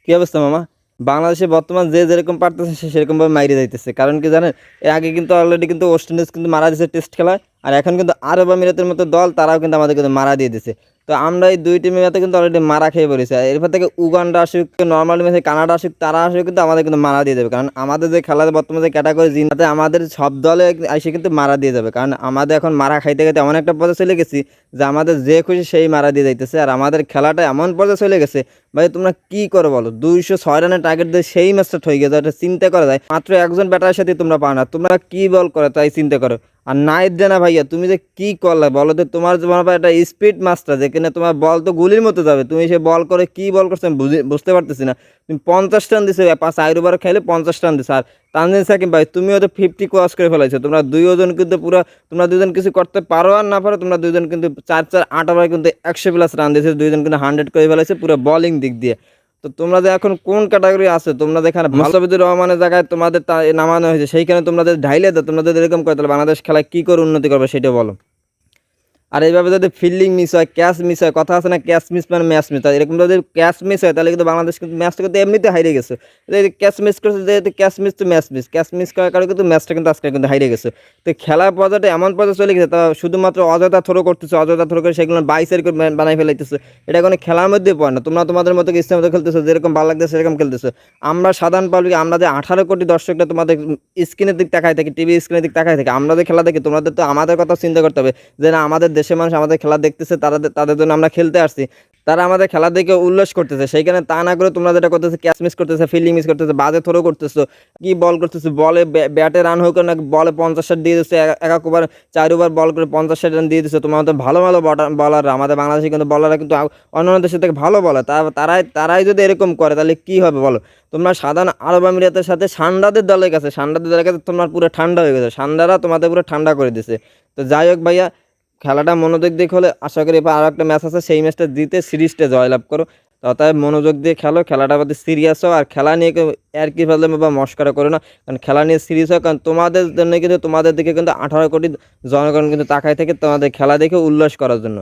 কি অবস্থা মামা? বাংলাদেশে বর্তমান যে যেরকম পারতেছে সে সেরকমভাবে মাইরে যাইতেছে। কারণ কি জানেন? এর আগে কিন্তু অলরেডি কিন্তু ওয়েস্ট ইন্ডিজ কিন্তু মারা দিছে টেস্ট খেলায়। আর এখন কিন্তু আরব আমিরাতের মতো দল তারাও কিন্তু আমাদের কিন্তু মারা দিয়ে দিছে। তো আমরা এই ২ টিমের হাতে কিন্তু অলরেডি মারা খেয়ে পড়েছি। আর এরপর থেকে উগান্ডা আসুক, নরমাল ম্যাচে কানাডা আসুক, তারা আসুক কিন্তু আমাদের কিন্তু মারা দিয়ে যাবে। কারণ আমাদের যে খেলার বর্তমানে যে ক্যাটাগরি জিন তাতে আমাদের সব দলে আইসে কিন্তু মারা দিয়ে যাবে। কারণ আমাদের এখন মারা খাইতে, খাইতে এমন একটা পর্যায়ে চলে গেছি যে আমাদের যে খুশি সেই মারা দিয়ে যাইতেছে। আর আমাদের খেলাটা এমন পর্যায়ে চলে গেছে ভাই তোমরা কি করো বলো? ২০৬ রানের টার্গেট দিয়ে সেই ম্যাচটা ঠই গেছে। এটা চিন্তা করা যায়। মাত্র একজন ব্যাটারের সাথে তোমরা পাও না। তোমরা কি বল করো তাই চিন্তা করো। আর নাইট জানা ভাইয়া তুমি যে কি করলে বলো তো? তোমার একটা স্পিড মাস্টার যেখানে তোমার বল তো গুলির মতো যাবে, তুমি সে বল করে কি বল করছো আমি বুঝতে পারতেছি না। তুমি ৫০ রান দিছো, ৫ ওভার খেলে ৫০ রান দিছো। আর তানজিদ সাকিব ভাই তুমিও তো ৫০ ক্রস করে ফেলাইছো। তোমরা দুইজন কিন্তু পুরো, তোমরা দুজন কিছু করতে পারো আর না পারো, তোমরা দুজন কিন্তু ৪-৪ ৮ ওভারে কিন্তু ১০০+ রান দিয়েছে। দুইজন কিন্তু 100 করে ফেলাইছে পুরো বোলিং দিক দিয়ে। তো তোমরা যে এখন কোন ক্যাটাগরি আছে? তোমরা যেখানে মুস্তাফিজুর রহমানের জায়গায় তোমাদের নামানো হয়েছে সেইখানে তোমরা যদি ঢাইলে দাও, তোমরা যদি এরকম করে তাহলে বাংলাদেশ খেলায় কি করে উন্নতি করবে সেটা বলো। আর এইভাবে যদি ফিল্ডিং মিস হয়, ক্যাচ মিস হয়, কথা আছে না ক্যাচ মিস মানে ম্যাচ মিস হয়, এরকম যদি ক্যাচ মিস হয় তাহলে কিন্তু বাংলাদেশ কিন্তু ম্যাচটা কিন্তু এমনিতে হারিয়ে গেছে। ক্যাচ মিস করছে, যেহেতু ক্যাচ মিস তো ম্যাচ মিস, ক্যাচ মিস করার কারণে কিন্তু ম্যাচটা কিন্তু আজকে কিন্তু হারিয়ে গেছে। তো খেলার পর্যায়ে এমন পর্যায়ে চলে গেছে তা শুধুমাত্র অযথা থ্রো করতেছে, অযথা থ্রো করে সেগুলো বাইসের বানাই ফেলাইতেছে। এটা কোনো খেলার মধ্যে পড়ে না। তোমরা তোমাদের মতো ইচ্ছা মতো খেলতেছো, যেরকম ভালো লাগতেছে সেরকম খেলতেছো। আমরা সাধারণ পাবলিক, আমরা যে ১৮ কোটি দর্শকটা তোমাদের স্ক্রিনের দিক তাকায় থাকি, টিভি স্ক্রিনের দিক তাকায় থাকি, আমরা যে খেলা দেখি তোমাদের তো আমাদের কথা চিন্তা করতে হবে যে না আমাদের দেশের মানুষ আমাদের খেলা দেখতেছে, তাদের জন্য আমরা খেলতে আসছি, তারা আমাদের খেলা দেখে উল্লাস করতেছে। সেইখানে তা না করে তোমরা যেটা করতেছে ক্যাচ মিস করতেছে, ফিল্ডিং মিস করতেছে, বাজে থ্রো করতেছো, কি বল করতেছো, বলে ব্যাটে রান হোক না, বলে ৫০ দিয়ে দিচ্ছে, এক ওভার ৪ ওভার বল করে ৫০ রান দিয়ে দিচ্ছে। তোমাদের ভালো ভালো বলাররা, আমাদের বাংলাদেশে কিন্তু বলাররা কিন্তু অন্যান্য দেশের থেকে ভালো বলে, তারাই যদি এরকম করে তাহলে কি হবে বলো? তোমরা সাধারণ আরব আমিরাতের সাথে সান্ডাদের দলের কাছে তোমার পুরো ঠান্ডা হয়ে গেছে, সান্ডারা তোমাদের পুরো ঠান্ডা করে দিছে। তো যাই হোক ভাইয়া, খেলাটা মনোযোগ দিয়ে হলে আশা করি এবার আরও একটা ম্যাচ আছে, সেই ম্যাচটা জিতে সিরিজটা জয়লাভ করো। অতএব মনোযোগ দিয়ে খেলো, খেলাটার প্রতি সিরিয়াস হও। আর খেলা নিয়ে কেউ আর কি ফেললে বা মস্করা করো না, কারণ খেলা নিয়ে সিরিয়াস হয়। কারণ তোমাদের জন্য কিন্তু, তোমাদের দিকে কিন্তু ১৮ কোটি জনগণ কিন্তু তাকায় থেকে তোমাদের খেলা দেখে উল্লাস করার জন্য।